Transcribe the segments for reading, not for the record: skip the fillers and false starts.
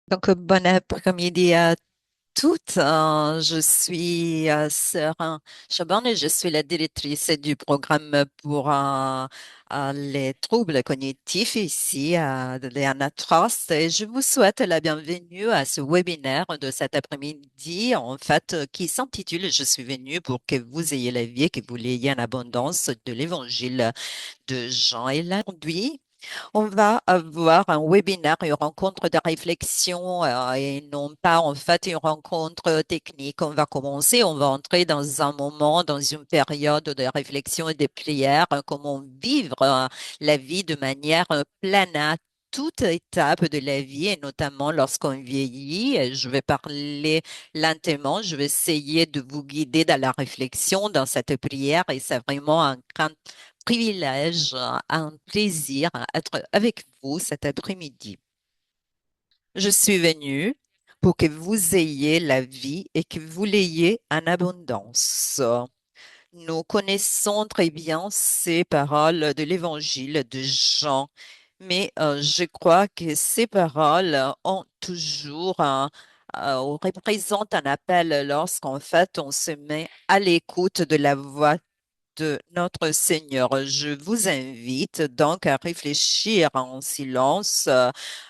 Bon après-midi à toutes. Je suis Sœur Chaban et je suis la directrice du programme pour les troubles cognitifs ici à Diana Trust. Et je vous souhaite la bienvenue à ce webinaire de cet après-midi, en fait, qui s'intitule Je suis venu pour que vous ayez la vie et que vous l'ayez en abondance de l'évangile de Jean. Et aujourd'hui, on va avoir un webinaire, une rencontre de réflexion et non pas en fait une rencontre technique. On va commencer, on va entrer dans un moment, dans une période de réflexion et de prière, comment vivre la vie de manière pleine à toute étape de la vie et notamment lorsqu'on vieillit. Et je vais parler lentement, je vais essayer de vous guider dans la réflexion, dans cette prière et c'est vraiment un grand privilège, un plaisir d'être avec vous cet après-midi. Je suis venue pour que vous ayez la vie et que vous l'ayez en abondance. Nous connaissons très bien ces paroles de l'évangile de Jean, mais je crois que ces paroles ont toujours représentent un appel lorsqu'en fait on se met à l'écoute de la voix de notre Seigneur. Je vous invite donc à réfléchir en silence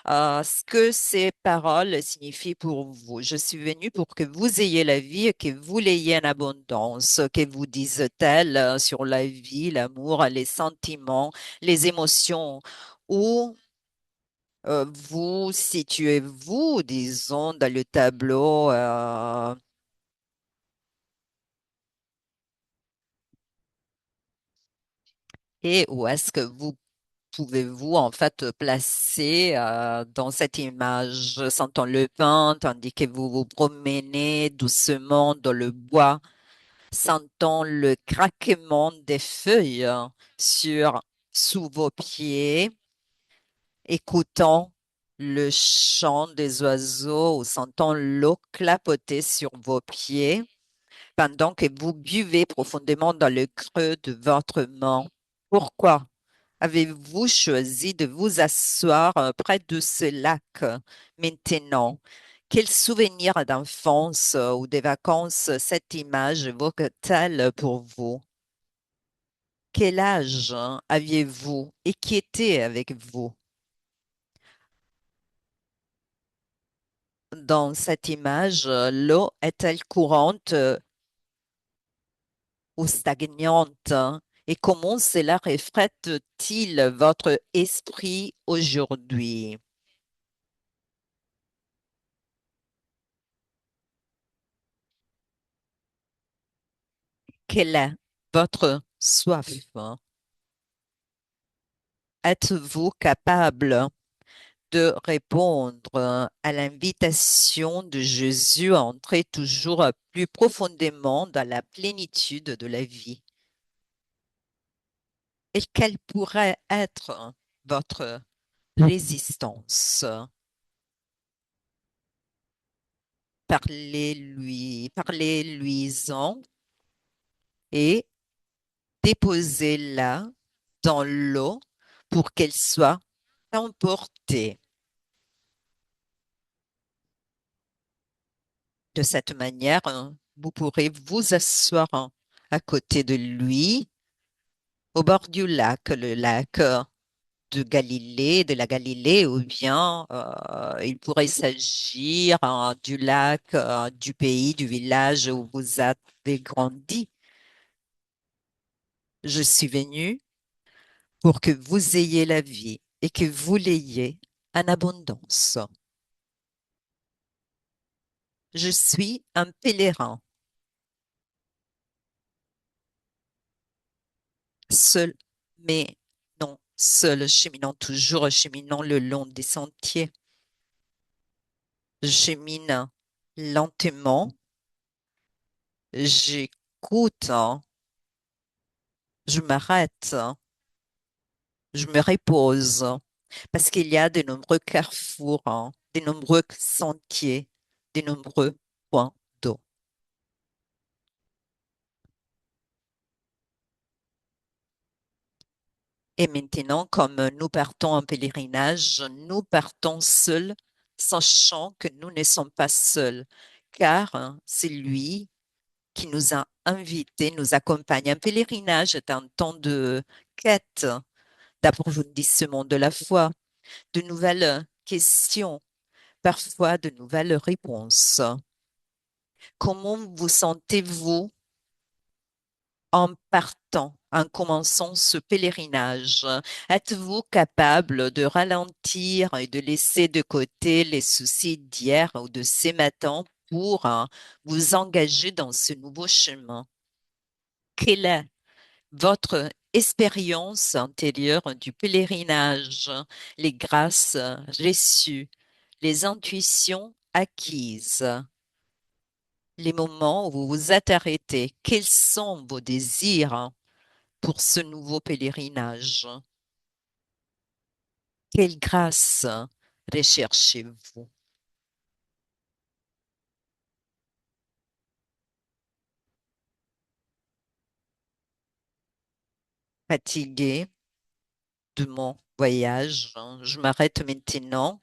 à ce que ces paroles signifient pour vous. Je suis venue pour que vous ayez la vie et que vous l'ayez en abondance. Que vous disent-elles sur la vie, l'amour, les sentiments, les émotions? Où vous situez-vous, disons, dans le tableau et où est-ce que vous pouvez-vous en fait placer dans cette image, sentant le vent, tandis que vous vous promenez doucement dans le bois, sentant le craquement des feuilles sur sous vos pieds, écoutant le chant des oiseaux ou sentant l'eau clapoter sur vos pieds pendant que vous buvez profondément dans le creux de votre main. Pourquoi avez-vous choisi de vous asseoir près de ce lac maintenant? Quel souvenir d'enfance ou de vacances cette image évoque-t-elle pour vous? Quel âge aviez-vous et qui était avec vous? Dans cette image, l'eau est-elle courante ou stagnante? Et comment cela reflète-t-il votre esprit aujourd'hui? Quelle est votre soif? Êtes-vous capable de répondre à l'invitation de Jésus à entrer toujours plus profondément dans la plénitude de la vie? Et quelle pourrait être votre résistance? Parlez-lui-en et déposez-la dans l'eau pour qu'elle soit emportée. De cette manière, vous pourrez vous asseoir à côté de lui au bord du lac, le lac de la Galilée, ou bien il pourrait s'agir du lac du pays, du village où vous avez grandi. Je suis venue pour que vous ayez la vie et que vous l'ayez en abondance. Je suis un pèlerin, seul, mais non seul, cheminant toujours, cheminant le long des sentiers. Je chemine lentement, j'écoute, je m'arrête, je me repose, parce qu'il y a de nombreux carrefours, de nombreux sentiers, de nombreux points d'eau. Et maintenant, comme nous partons en pèlerinage, nous partons seuls, sachant que nous ne sommes pas seuls, car c'est lui qui nous a invités, nous accompagne. Un pèlerinage est un temps de quête, d'approfondissement de la foi, de nouvelles questions, parfois de nouvelles réponses. Comment vous sentez-vous en partant, en commençant ce pèlerinage? Êtes-vous capable de ralentir et de laisser de côté les soucis d'hier ou de ce matin pour vous engager dans ce nouveau chemin? Quelle est votre expérience antérieure du pèlerinage, les grâces reçues, les intuitions acquises, les moments où vous vous êtes arrêté? Quels sont vos désirs pour ce nouveau pèlerinage? Quelle grâce recherchez-vous? Fatigué de mon voyage, je m'arrête maintenant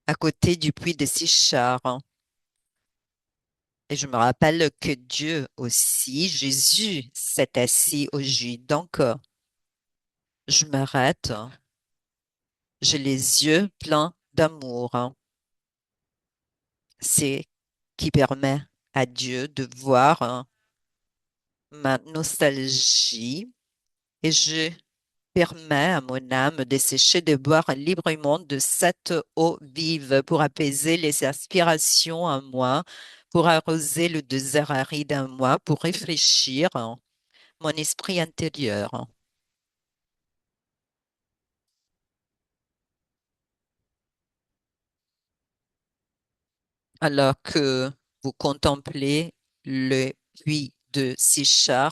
à côté du puits de Sichar. Et je me rappelle que Dieu aussi, Jésus, s'est assis au jus. Donc, je m'arrête. J'ai les yeux pleins d'amour. C'est qui permet à Dieu de voir ma nostalgie et je permets à mon âme de sécher, de boire librement de cette eau vive pour apaiser les aspirations en moi, pour arroser le désert aride en moi, pour réfléchir mon esprit intérieur. Alors que vous contemplez le puits de Sichar,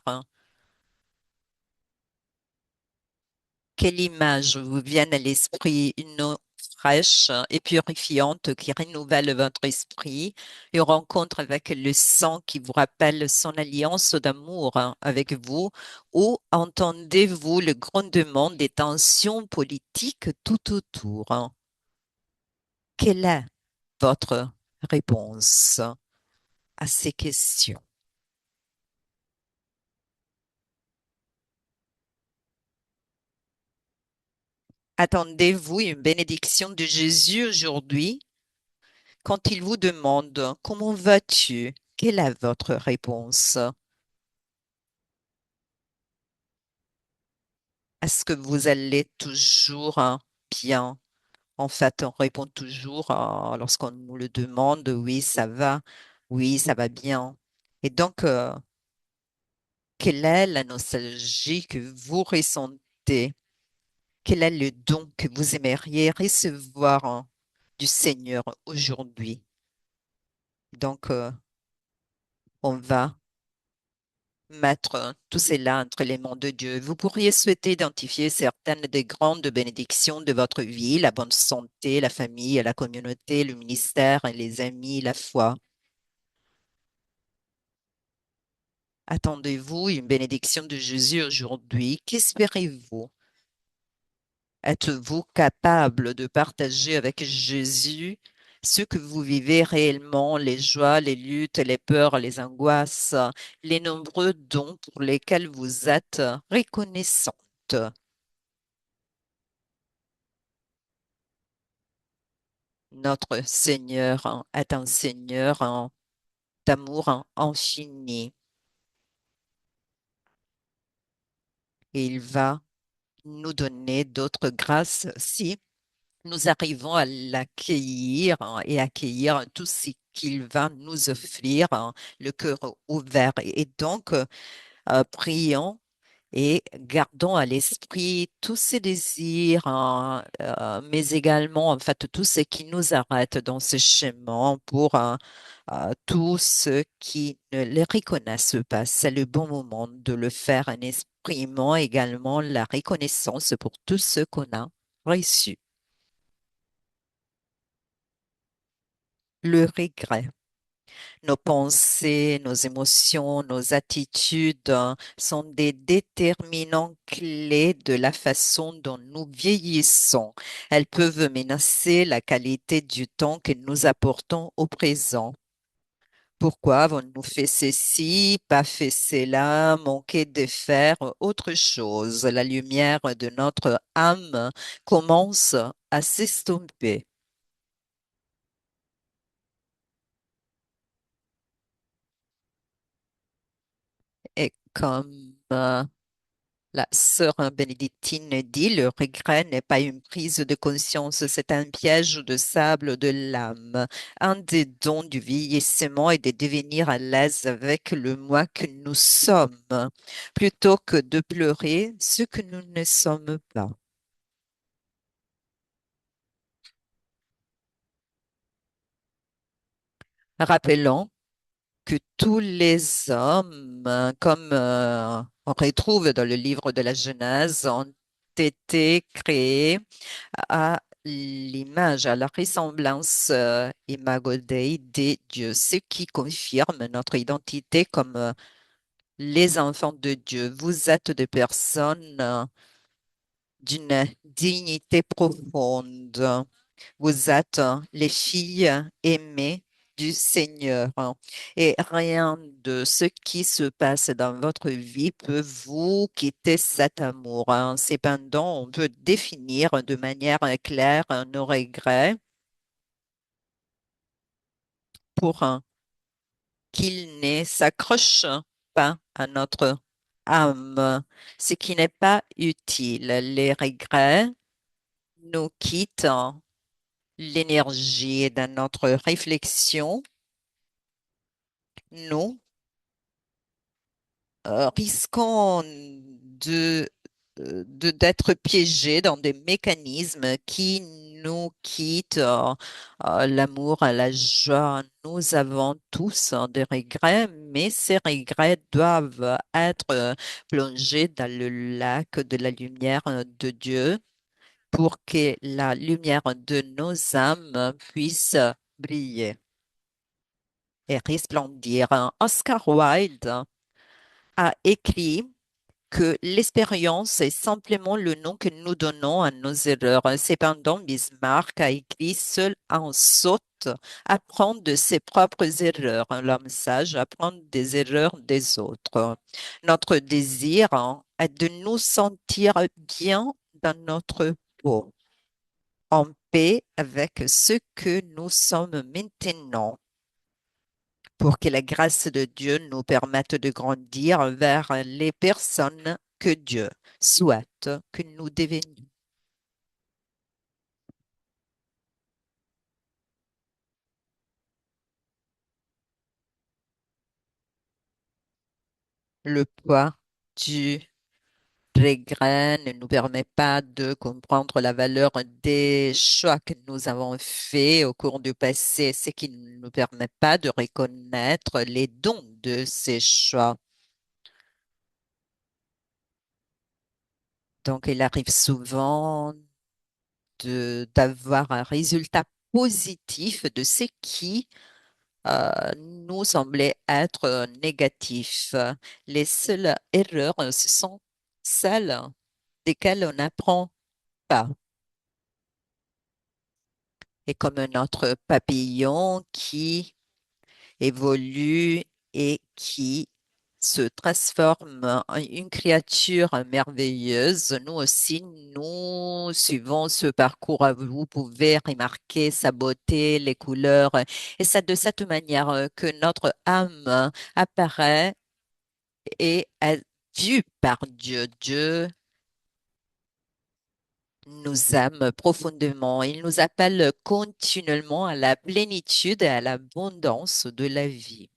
quelle image vous vient à l'esprit? Une eau fraîche et purifiante qui renouvelle votre esprit, une rencontre avec le sang qui vous rappelle son alliance d'amour avec vous, ou entendez-vous le grondement des tensions politiques tout autour? Quelle est votre réponse à ces questions? Attendez-vous une bénédiction de Jésus aujourd'hui quand il vous demande comment vas-tu? Quelle est votre réponse? Est-ce que vous allez toujours bien? En fait, on répond toujours lorsqu'on nous le demande, oui, ça va bien. Et donc, quelle est la nostalgie que vous ressentez? Quel est le don que vous aimeriez recevoir du Seigneur aujourd'hui? Donc, on va mettre tout cela entre les mains de Dieu. Vous pourriez souhaiter identifier certaines des grandes bénédictions de votre vie, la bonne santé, la famille, la communauté, le ministère, les amis, la foi. Attendez-vous une bénédiction de Jésus aujourd'hui? Qu'espérez-vous? Êtes-vous capable de partager avec Jésus ce que vous vivez réellement, les joies, les luttes, les peurs, les angoisses, les nombreux dons pour lesquels vous êtes reconnaissante? Notre Seigneur est un Seigneur d'amour infini et il va nous donner d'autres grâces si nous arrivons à l'accueillir et accueillir tout ce qu'il va nous offrir, le cœur ouvert. Et donc, prions et gardons à l'esprit tous ces désirs, mais également, en fait, tout ce qui nous arrête dans ce chemin pour tous ceux qui ne les reconnaissent pas. C'est le bon moment de le faire en exprimant également la reconnaissance pour tout ce qu'on a reçu. Le regret. Nos pensées, nos émotions, nos attitudes sont des déterminants clés de la façon dont nous vieillissons. Elles peuvent menacer la qualité du temps que nous apportons au présent. Pourquoi avons-nous fait ceci, pas fait cela, manqué de faire autre chose? La lumière de notre âme commence à s'estomper. Et comme la sœur bénédictine dit, le regret n'est pas une prise de conscience, c'est un piège de sable de l'âme. Un des dons du vieillissement est de devenir à l'aise avec le moi que nous sommes, plutôt que de pleurer ce que nous ne sommes pas. Rappelons que tous les hommes, comme on retrouve dans le livre de la Genèse, ont été créés à l'image, à la ressemblance imago Dei des dieux, ce qui confirme notre identité comme les enfants de Dieu. Vous êtes des personnes d'une dignité profonde. Vous êtes les filles aimées du Seigneur et rien de ce qui se passe dans votre vie peut vous quitter cet amour. Cependant, on peut définir de manière claire nos regrets pour qu'ils ne s'accrochent pas à notre âme, ce qui n'est pas utile. Les regrets nous quittent l'énergie dans notre réflexion. Nous risquons d'être piégés dans des mécanismes qui nous quittent l'amour, la joie. Nous avons tous des regrets, mais ces regrets doivent être plongés dans le lac de la lumière de Dieu pour que la lumière de nos âmes puisse briller et resplendir. Oscar Wilde a écrit que l'expérience est simplement le nom que nous donnons à nos erreurs. Cependant, Bismarck a écrit: Seul un sot apprend de ses propres erreurs. L'homme sage apprend des erreurs des autres. Notre désir est de nous sentir bien dans notre peau, en paix avec ce que nous sommes maintenant, pour que la grâce de Dieu nous permette de grandir vers les personnes que Dieu souhaite que nous devenions. Le poids du regret ne nous permet pas de comprendre la valeur des choix que nous avons faits au cours du passé, ce qui ne nous permet pas de reconnaître les dons de ces choix. Donc, il arrive souvent d'avoir un résultat positif de ce qui nous semblait être négatif. Les seules erreurs, ce sont celles desquelles on n'apprend pas. Et comme notre papillon qui évolue et qui se transforme en une créature merveilleuse. Nous aussi, nous suivons ce parcours. Vous pouvez remarquer sa beauté, les couleurs, et c'est de cette manière que notre âme apparaît et est vue par Dieu. Dieu nous aime profondément. Il nous appelle continuellement à la plénitude et à l'abondance de la vie.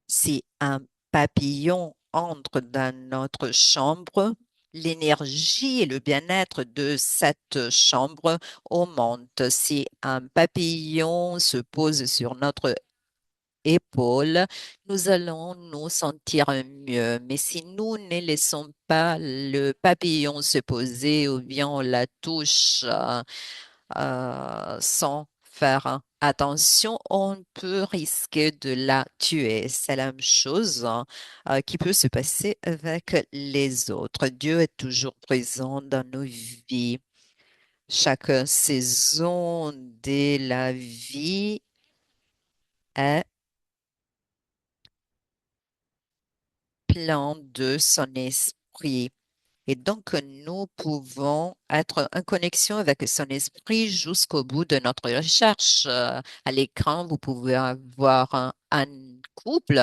Si un papillon entre dans notre chambre, l'énergie et le bien-être de cette chambre augmentent. Si un papillon se pose sur notre épaule, nous allons nous sentir mieux. Mais si nous ne laissons pas le papillon se poser ou bien on la touche sans faire attention, on peut risquer de la tuer. C'est la même chose qui peut se passer avec les autres. Dieu est toujours présent dans nos vies. Chaque saison de la vie est plein de son esprit. Et donc, nous pouvons être en connexion avec son esprit jusqu'au bout de notre recherche. À l'écran, vous pouvez avoir un couple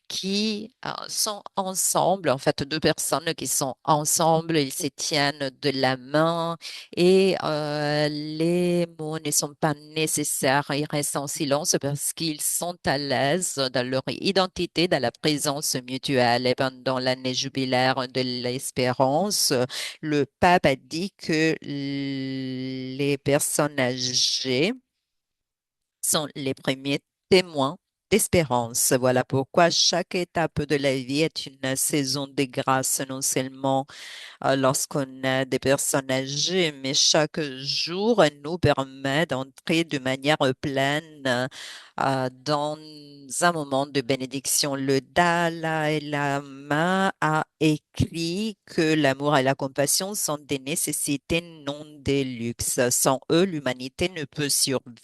qui sont ensemble, en fait, deux personnes qui sont ensemble, ils se tiennent de la main et les mots ne sont pas nécessaires, ils restent en silence parce qu'ils sont à l'aise dans leur identité, dans la présence mutuelle. Et pendant l'année jubilaire de l'espérance, le pape a dit que les personnes âgées sont les premiers témoins d'espérance. Voilà pourquoi chaque étape de la vie est une saison de grâce, non seulement lorsqu'on a des personnes âgées, mais chaque jour nous permet d'entrer de manière pleine dans un moment de bénédiction. Le Dalai Lama a écrit que l'amour et la compassion sont des nécessités, non des luxes. Sans eux, l'humanité ne peut survivre.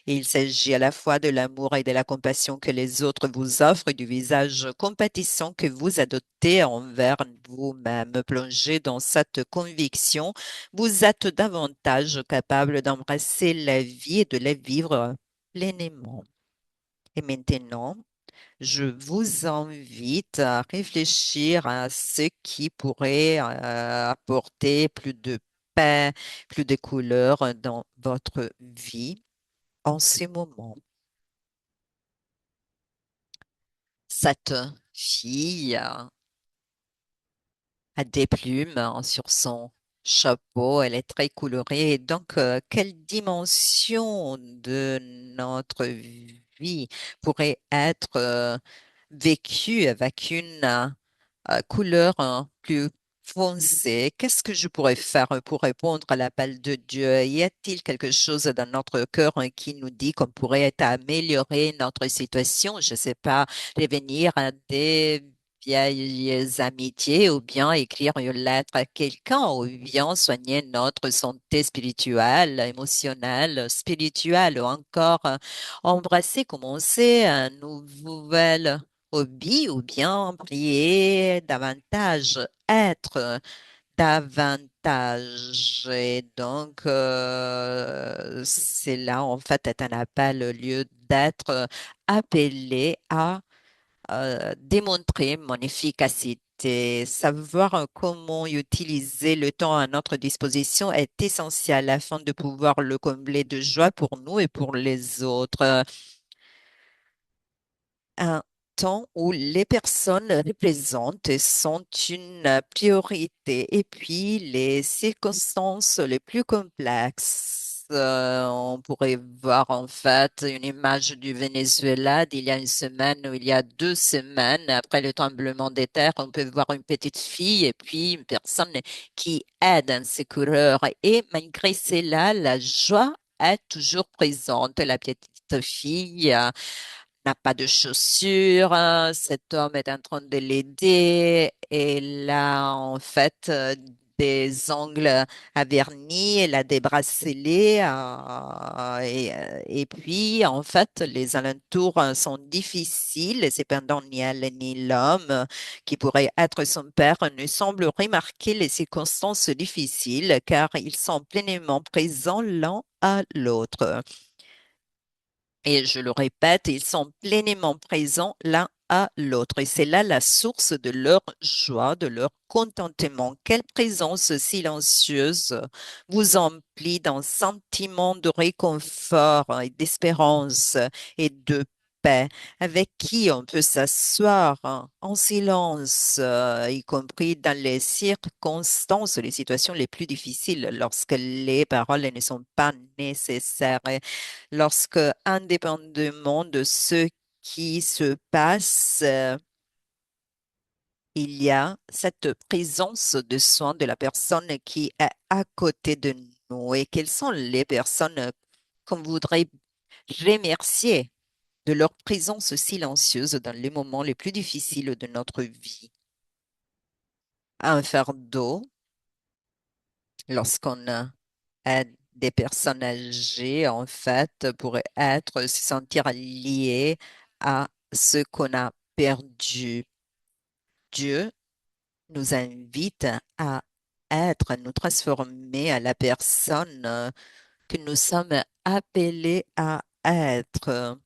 Il s'agit à la fois de l'amour et de la compassion que les autres vous offrent et du visage compatissant que vous adoptez envers vous-même. Plongé dans cette conviction, vous êtes davantage capable d'embrasser la vie et de la vivre pleinement. Et maintenant, je vous invite à réfléchir à ce qui pourrait apporter plus de paix, plus de couleurs dans votre vie en ce moment. Cette fille a des plumes sur son chapeau, elle est très colorée. Et donc, quelle dimension de notre vie pourrait être vécue avec une couleur plus foncée? Qu'est-ce que je pourrais faire pour répondre à l'appel de Dieu? Y a-t-il quelque chose dans notre cœur qui nous dit qu'on pourrait améliorer notre situation? Je ne sais pas, revenir à des vieilles amitiés ou bien écrire une lettre à quelqu'un ou bien soigner notre santé spirituelle, émotionnelle, spirituelle ou encore embrasser, commencer un nouvel hobby ou bien prier davantage, être davantage. Et donc, c'est là, en fait, est un appel au lieu d'être appelé à démontrer mon efficacité. Savoir comment utiliser le temps à notre disposition est essentiel afin de pouvoir le combler de joie pour nous et pour les autres. Un temps où les personnes représentent sont une priorité et puis les circonstances les plus complexes. On pourrait voir en fait une image du Venezuela d'il y a une semaine ou il y a 2 semaines après le tremblement de terre. On peut voir une petite fille et puis une personne qui aide un secoureur. Et malgré cela, la joie est toujours présente. La petite fille n'a pas de chaussures. Cet homme est en train de l'aider. Elle a en fait des ongles à vernis, elle a des bracelets et puis en fait les alentours sont difficiles. Et cependant, ni elle ni l'homme qui pourrait être son père ne semblent remarquer les circonstances difficiles car ils sont pleinement présents l'un à l'autre. Et je le répète, ils sont pleinement présents l'un à l'autre. Et c'est là la source de leur joie, de leur contentement. Quelle présence silencieuse vous emplit d'un sentiment de réconfort et d'espérance et de paix, avec qui on peut s'asseoir en silence, y compris dans les circonstances, les situations les plus difficiles, lorsque les paroles ne sont pas nécessaires lorsque, indépendamment de ce qui se passe, il y a cette présence de soin de la personne qui est à côté de nous. Et quelles sont les personnes qu'on voudrait remercier de leur présence silencieuse dans les moments les plus difficiles de notre vie. Un fardeau, lorsqu'on aide des personnes âgées, en fait, pourrait être se sentir lié à ce qu'on a perdu. Dieu nous invite à être, à nous transformer à la personne que nous sommes appelés à être.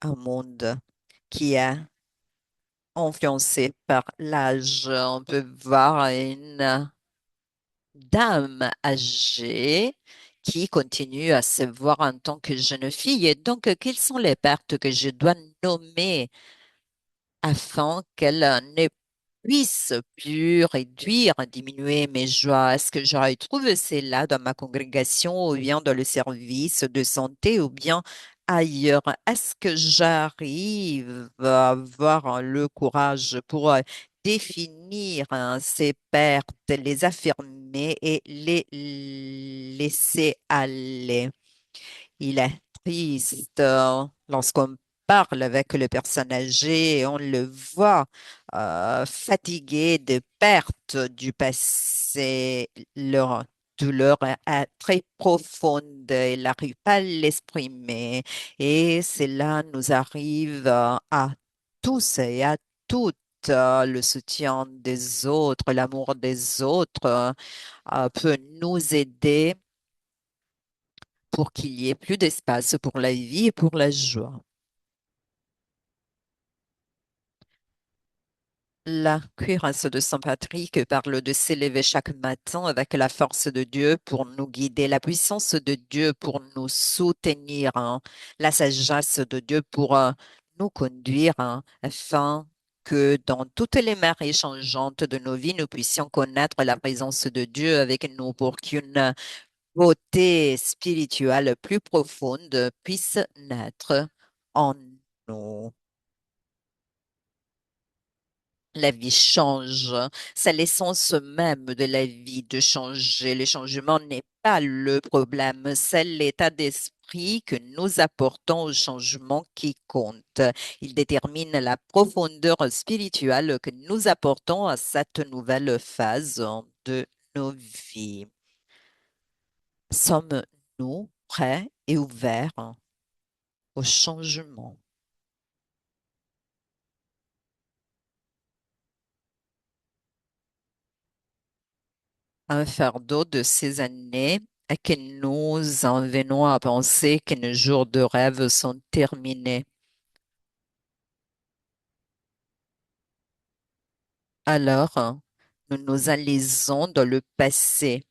Un monde qui est influencé par l'âge. On peut voir une dame âgée qui continue à se voir en tant que jeune fille. Et donc, quelles sont les pertes que je dois nommer afin qu'elle ne puisse plus réduire, diminuer mes joies? Est-ce que j'aurais trouvé cela dans ma congrégation ou bien dans le service de santé ou bien ailleurs? Est-ce que j'arrive à avoir le courage pour définir ces pertes, les affirmer et les laisser aller? Il est triste lorsqu'on parle avec le personne âgée et on le voit fatigué de pertes du passé. Leur douleur est très profonde. Il n'arrive pas à l'exprimer. Et cela nous arrive à tous et à toutes. Le soutien des autres, l'amour des autres peut nous aider pour qu'il y ait plus d'espace pour la vie et pour la joie. La cuirasse de Saint Patrick parle de s'élever chaque matin avec la force de Dieu pour nous guider, la puissance de Dieu pour nous soutenir, hein, la sagesse de Dieu pour nous conduire, hein, afin que dans toutes les marées changeantes de nos vies, nous puissions connaître la présence de Dieu avec nous pour qu'une beauté spirituelle plus profonde puisse naître en nous. La vie change. C'est l'essence même de la vie de changer. Le changement n'est pas le problème, c'est l'état d'esprit que nous apportons au changement qui compte. Il détermine la profondeur spirituelle que nous apportons à cette nouvelle phase de nos vies. Sommes-nous prêts et ouverts au changement? Un fardeau de ces années et que nous en venons à penser que nos jours de rêve sont terminés. Alors, nous nous enlisons dans le passé.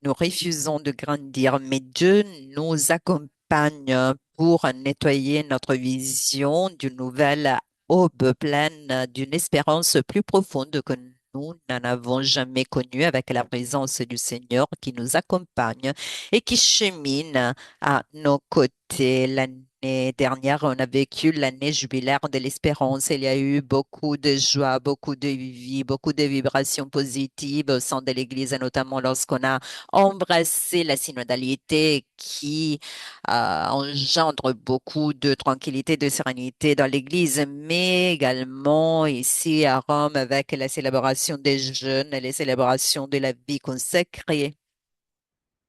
Nous refusons de grandir, mais Dieu nous accompagne pour nettoyer notre vision d'une nouvelle aube pleine d'une espérance plus profonde que nous n'en avons jamais connue avec la présence du Seigneur qui nous accompagne et qui chemine à nos côtés. L'année dernière, on a vécu l'année jubilaire de l'espérance. Il y a eu beaucoup de joie, beaucoup de vie, beaucoup de vibrations positives au sein de l'Église, notamment lorsqu'on a embrasser la synodalité qui engendre beaucoup de tranquillité, de sérénité dans l'Église, mais également ici à Rome avec la célébration des jeunes et les célébrations de la vie consacrée.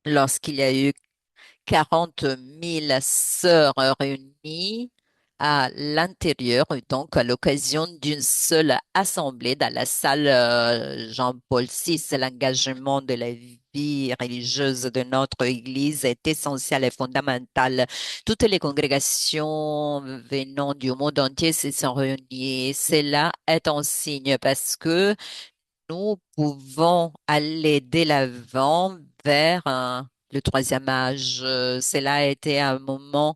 Lorsqu'il y a eu 40 000 sœurs réunies à l'intérieur, donc à l'occasion d'une seule assemblée dans la salle Jean-Paul VI. L'engagement de la vie religieuse de notre Église est essentiel et fondamental. Toutes les congrégations venant du monde entier se sont réunies. Cela est un signe parce que nous pouvons aller de l'avant vers le troisième âge. Cela a été un moment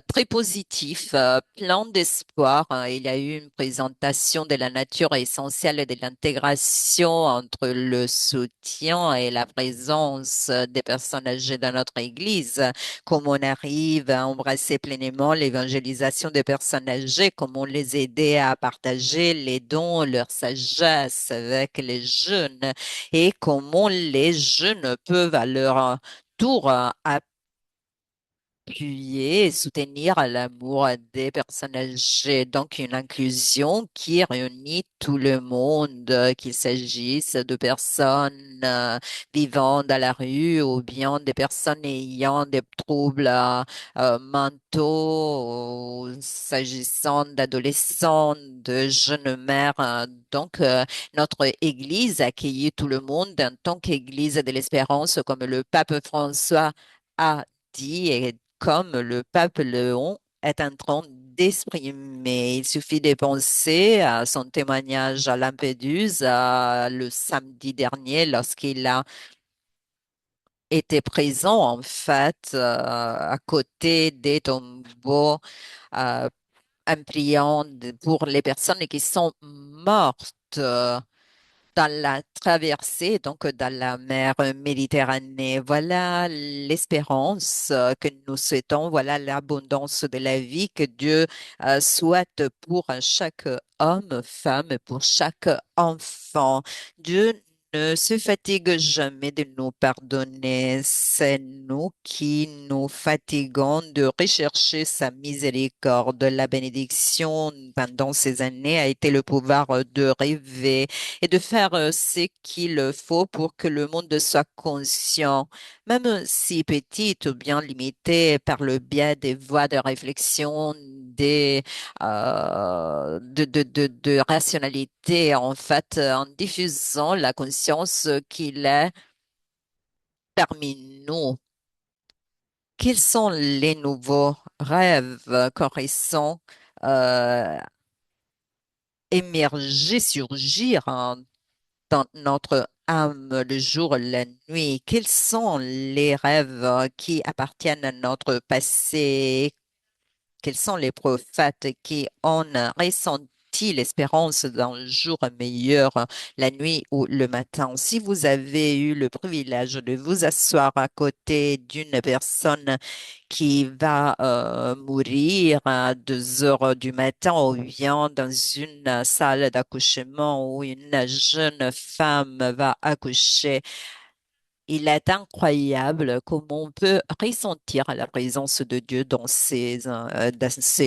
très positif, plein d'espoir. Il y a eu une présentation de la nature essentielle et de l'intégration entre le soutien et la présence des personnes âgées dans notre Église. Comment on arrive à embrasser pleinement l'évangélisation des personnes âgées, comment les aider à partager les dons, leur sagesse avec les jeunes et comment les jeunes peuvent à leur pour appuyer et soutenir l'amour des personnes âgées. Donc, une inclusion qui réunit tout le monde, qu'il s'agisse de personnes vivant dans la rue ou bien des personnes ayant des troubles mentaux, ou s'agissant d'adolescents, de jeunes mères. Donc, notre Église accueillit tout le monde en tant qu'Église de l'espérance, comme le pape François a dit et comme le pape Léon est en train d'exprimer. Il suffit de penser à son témoignage à Lampedusa le samedi dernier lorsqu'il a été présent en fait à côté des tombeaux euh, en priant pour les personnes qui sont mortes. Dans la traversée, donc dans la mer Méditerranée. Voilà l'espérance que nous souhaitons, voilà l'abondance de la vie que Dieu souhaite pour chaque homme, femme, pour chaque enfant. Dieu ne se fatigue jamais de nous pardonner. C'est nous qui nous fatiguons de rechercher sa miséricorde. La bénédiction pendant ces années a été le pouvoir de rêver et de faire ce qu'il faut pour que le monde soit conscient, même si petite ou bien limitée par le biais des voies de réflexion, de rationalité, en fait, en diffusant la conscience qu'il est parmi nous. Quels sont les nouveaux rêves qu'aurait-on euh, émerger, surgir dans notre âme le jour, la nuit? Quels sont les rêves qui appartiennent à notre passé? Quels sont les prophètes qui ont ressenti l'espérance d'un jour meilleur la nuit ou le matin? Si vous avez eu le privilège de vous asseoir à côté d'une personne qui va mourir à 2 heures du matin ou bien dans une salle d'accouchement où une jeune femme va accoucher, il est incroyable comment on peut ressentir la présence de Dieu dans ces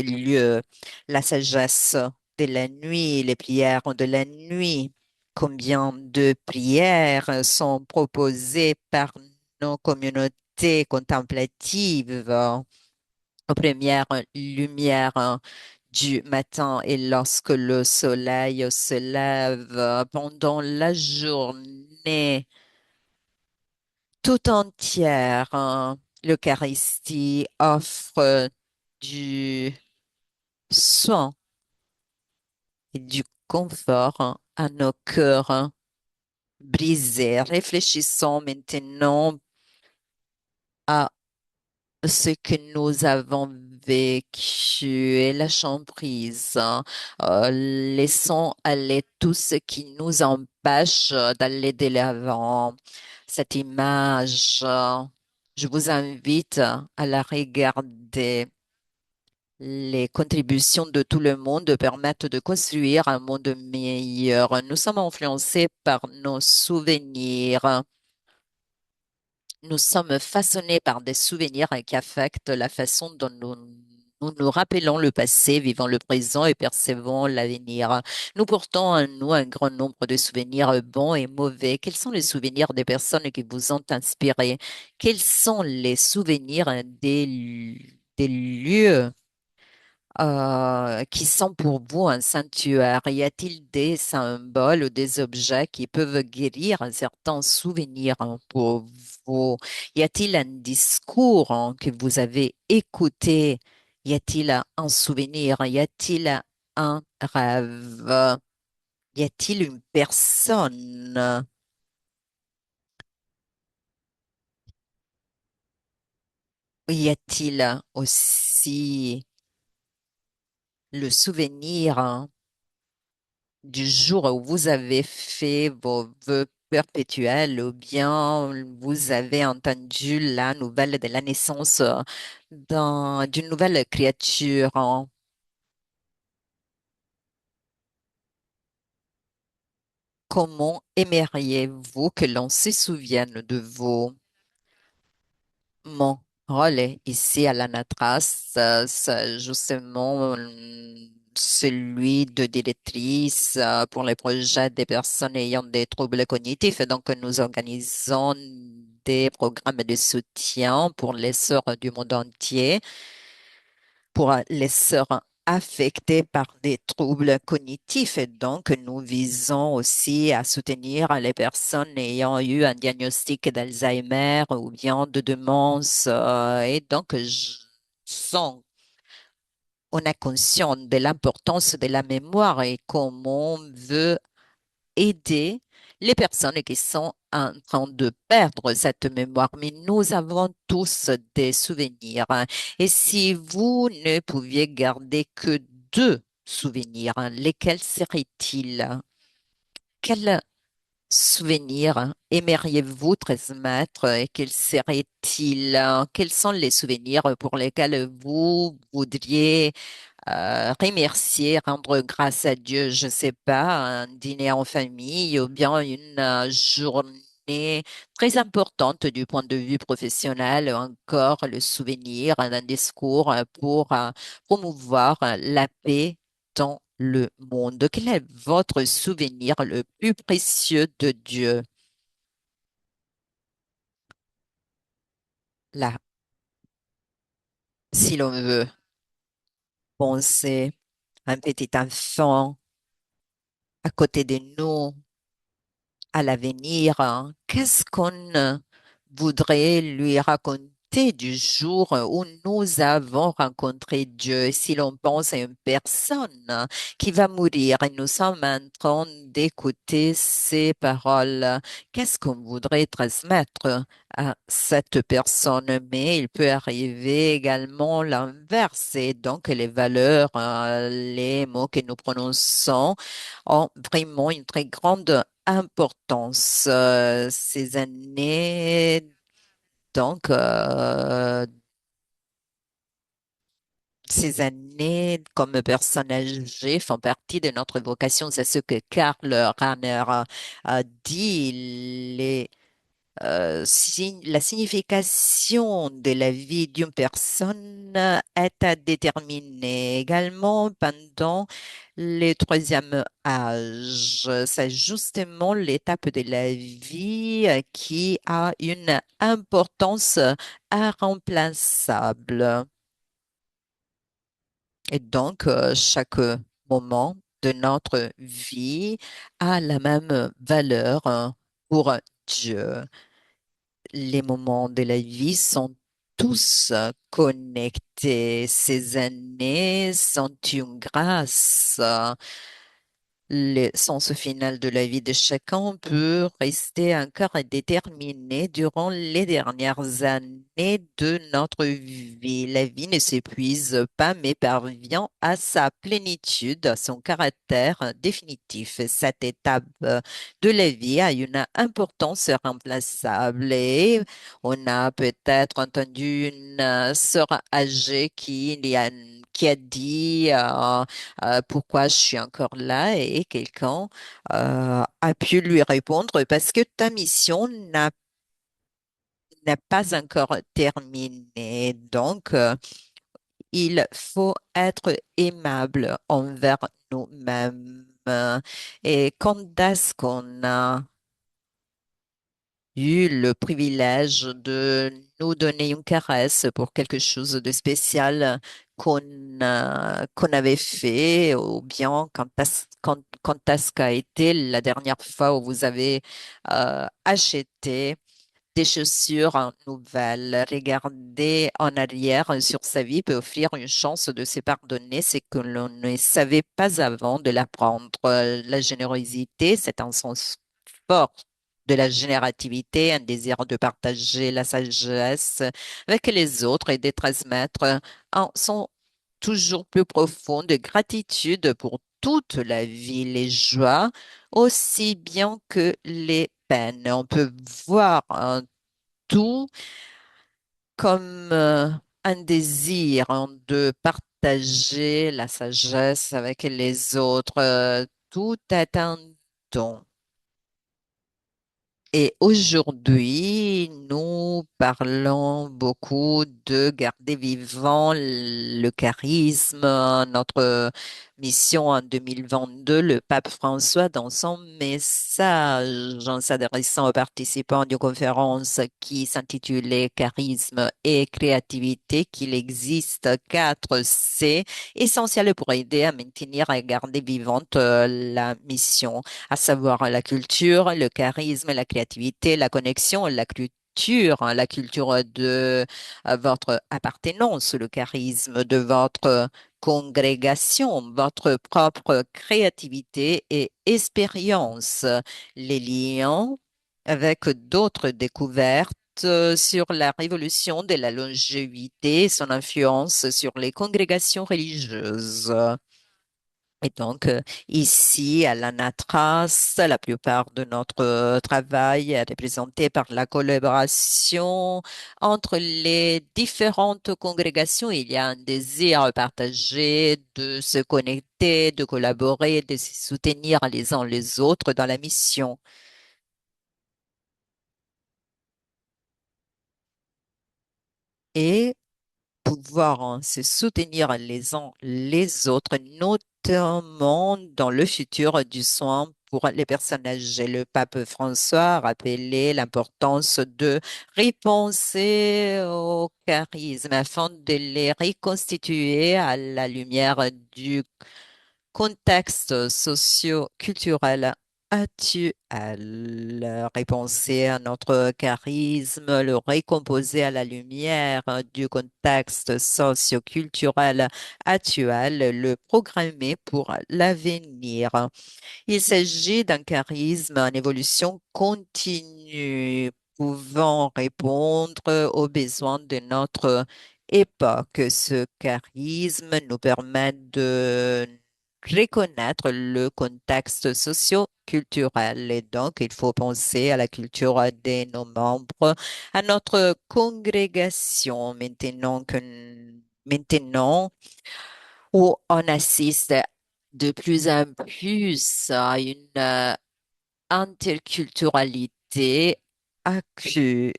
lieux, la sagesse de la nuit, les prières de la nuit. Combien de prières sont proposées par nos communautés contemplatives aux premières lumières du matin et lorsque le soleil se lève pendant la journée tout entière. L'Eucharistie offre du soin et du confort à nos cœurs brisés. Réfléchissons maintenant à ce que nous avons vécu et lâchons prise. Laissons aller tout ce qui nous empêche d'aller de l'avant. Cette image, je vous invite à la regarder. Les contributions de tout le monde permettent de construire un monde meilleur. Nous sommes influencés par nos souvenirs. Nous sommes façonnés par des souvenirs qui affectent la façon dont nous rappelons le passé, vivons le présent et percevons l'avenir. Nous portons en nous un grand nombre de souvenirs bons et mauvais. Quels sont les souvenirs des personnes qui vous ont inspiré? Quels sont les souvenirs des lieux qui sont pour vous un sanctuaire? Y a-t-il des symboles ou des objets qui peuvent guérir un certain souvenir pour vous? Y a-t-il un discours que vous avez écouté? Y a-t-il un souvenir? Y a-t-il un rêve? Y a-t-il une personne? Y a-t-il aussi le souvenir du jour où vous avez fait vos vœux perpétuels ou bien vous avez entendu la nouvelle de la naissance d'une nouvelle créature? Comment aimeriez-vous que l'on se souvienne de vous? Mon rôle ici à l'ANATRAS, c'est justement celui de directrice pour les projets des personnes ayant des troubles cognitifs. Et donc, nous organisons des programmes de soutien pour les sœurs du monde entier, pour les sœurs affectées par des troubles cognitifs. Et donc, nous visons aussi à soutenir les personnes ayant eu un diagnostic d'Alzheimer ou bien de démence. Et donc, sens, on est conscient de l'importance de la mémoire et comment on veut aider les personnes qui sont en train de perdre cette mémoire. Mais nous avons tous des souvenirs, hein. Et si vous ne pouviez garder que deux souvenirs, hein, lesquels seraient-ils? Quels souvenirs aimeriez-vous transmettre et quels seraient-ils? Quels sont les souvenirs pour lesquels vous voudriez remercier, rendre grâce à Dieu, je sais pas, un dîner en famille ou bien une journée très importante du point de vue professionnel, ou encore le souvenir d'un discours pour promouvoir la paix dans le monde. Quel est votre souvenir le plus précieux de Dieu? Là, si l'on veut penser à un petit enfant à côté de nous, à l'avenir, hein, qu'est-ce qu'on voudrait lui raconter du jour où nous avons rencontré Dieu? Si l'on pense à une personne qui va mourir et nous sommes en train d'écouter ses paroles, qu'est-ce qu'on voudrait transmettre à cette personne? Mais il peut arriver également l'inverse, et donc les valeurs, les mots que nous prononçons ont vraiment une très grande importance. Ces années, donc, ces années comme personne âgée font partie de notre vocation. C'est ce que Karl Rahner a dit. La signification de la vie d'une personne est à déterminer également pendant le troisième âge. C'est justement l'étape de la vie qui a une importance irremplaçable. Et donc, chaque moment de notre vie a la même valeur pour Dieu. Les moments de la vie sont tous connectés. Ces années sont une grâce. Le sens final de la vie de chacun peut rester encore indéterminé durant les dernières années de notre vie. La vie ne s'épuise pas, mais parvient à sa plénitude, à son caractère définitif. Cette étape de la vie a une importance irremplaçable et on a peut-être entendu une sœur âgée qui a dit pourquoi je suis encore là et quelqu'un a pu lui répondre parce que ta mission n'a pas encore terminé. Donc, il faut être aimable envers nous-mêmes. Et quand est-ce qu'on a eu le privilège de nous donner une caresse pour quelque chose de spécial qu'on avait fait, ou bien quand est-ce qu'a été la dernière fois où vous avez acheté des chaussures nouvelles? Regarder en arrière sur sa vie peut offrir une chance de se pardonner ce que l'on ne savait pas avant de l'apprendre. La générosité, c'est un sens fort de la générativité, un désir de partager la sagesse avec les autres et de transmettre un sens toujours plus profond de gratitude pour toute la vie, les joies aussi bien que les peines. On peut voir tout comme un désir de partager la sagesse avec les autres. Tout est un don. Et aujourd'hui, nous parlons beaucoup de garder vivant le charisme. Notre mission en 2022, le pape François, dans son message en s'adressant aux participants d'une conférence qui s'intitulait Charisme et créativité, qu'il existe 4 C essentiels pour aider à maintenir et garder vivante la mission, à savoir la culture, le charisme, la créativité, la connexion, la culture, hein, la culture de votre appartenance, le charisme de votre congrégation, votre propre créativité et expérience, les liens avec d'autres découvertes sur la révolution de la longévité et son influence sur les congrégations religieuses. Et donc, ici, à l'ANATRAS, la plupart de notre travail est représenté par la collaboration entre les différentes congrégations. Il y a un désir partagé de se connecter, de collaborer, de se soutenir les uns les autres dans la mission. Et pouvoir se soutenir les uns les autres, notamment dans le futur du soin pour les personnes âgées. Le pape François a rappelé l'importance de repenser au charisme afin de les reconstituer à la lumière du contexte socio-culturel actuel. Repenser à notre charisme, le recomposer à la lumière du contexte socio-culturel actuel, le programmer pour l'avenir. Il s'agit d'un charisme en évolution continue, pouvant répondre aux besoins de notre époque. Ce charisme nous permet de reconnaître le contexte socio-culturel et donc il faut penser à la culture de nos membres, à notre congrégation maintenant où on assiste de plus en plus à une interculturalité accrue.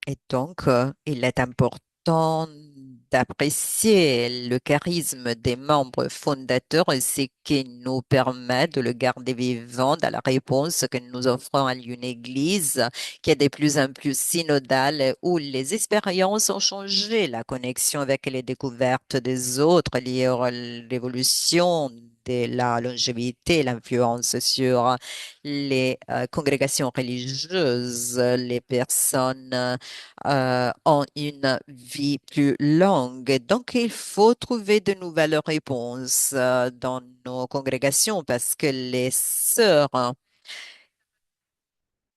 Et donc, il est important d'apprécier le charisme des membres fondateurs et ce qui nous permet de le garder vivant dans la réponse que nous offrons à une église qui est de plus en plus synodale où les expériences ont changé la connexion avec les découvertes des autres liées à l'évolution de la longévité, l'influence sur les congrégations religieuses, les personnes ont une vie plus longue. Donc, il faut trouver de nouvelles réponses dans nos congrégations parce que les sœurs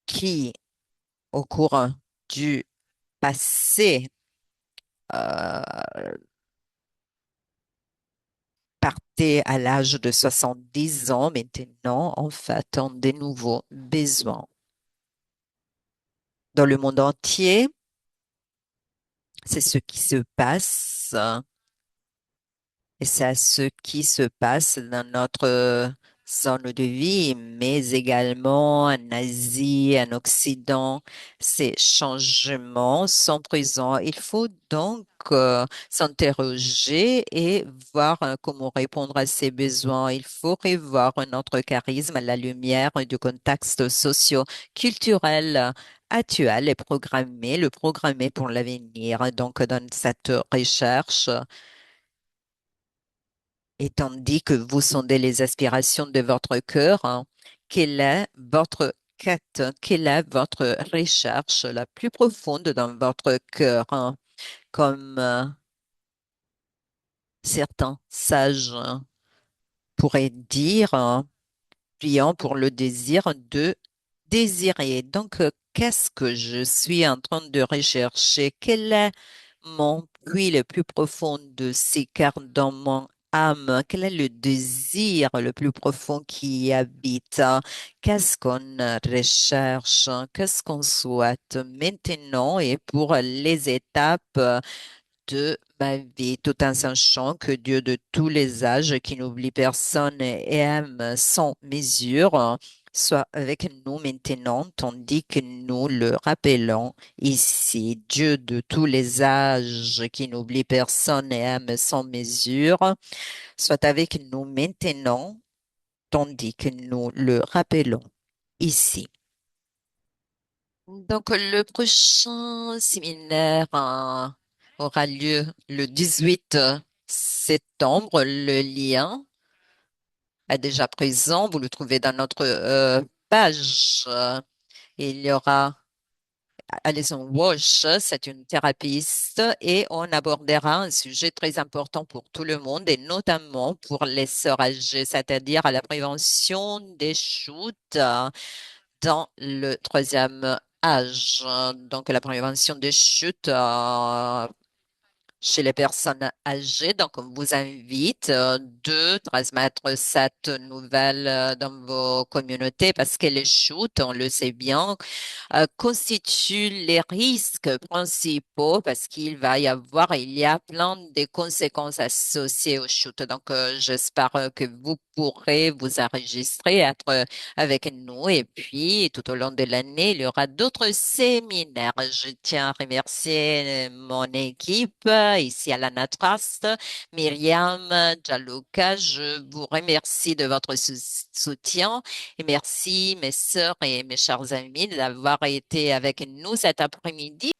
qui, au cours du passé, euh, partaient à l'âge de 70 ans, maintenant, en fait, ont de nouveaux besoins. Dans le monde entier, c'est ce qui se passe. Et c'est ce qui se passe dans notre zone de vie, mais également en Asie, en Occident. Ces changements sont présents. Il faut donc s'interroger et voir comment répondre à ces besoins. Il faut revoir notre charisme à la lumière du contexte socio-culturel actuel et le programmer pour l'avenir. Donc, dans cette recherche, et tandis que vous sondez les aspirations de votre cœur, hein, quelle est votre quête, quelle est votre recherche la plus profonde dans votre cœur, hein? Comme certains sages pourraient dire, hein, priant pour le désir de désirer. Donc, qu'est-ce que je suis en train de rechercher? Quel est mon puits le plus profond de ces cartes dans mon âme? Quel est le désir le plus profond qui y habite? Qu'est-ce qu'on recherche? Qu'est-ce qu'on souhaite maintenant et pour les étapes de ma vie, tout en sachant que Dieu de tous les âges, qui n'oublie personne et aime sans mesure, soit avec nous maintenant, tandis que nous le rappelons ici. Dieu de tous les âges, qui n'oublie personne et aime sans mesure, soit avec nous maintenant, tandis que nous le rappelons ici. Donc, le prochain séminaire aura lieu le 18 septembre. Le lien est déjà présent. Vous le trouvez dans notre page. Il y aura Alison Walsh, c'est une thérapeute, et on abordera un sujet très important pour tout le monde et notamment pour les sœurs âgées, c'est-à-dire à la prévention des chutes dans le troisième âge. Donc, la prévention des chutes chez les personnes âgées. Donc, on vous invite de transmettre cette nouvelle dans vos communautés parce que les chutes, on le sait bien, constituent les risques principaux parce qu'il va y avoir, il y a plein de conséquences associées aux chutes. Donc, j'espère que vous pourrez vous enregistrer, être avec nous. Et puis, tout au long de l'année, il y aura d'autres séminaires. Je tiens à remercier mon équipe ici à l'Anna Trust, Myriam, Jalouka. Je vous remercie de votre soutien et merci mes sœurs et mes chers amis d'avoir été avec nous cet après-midi.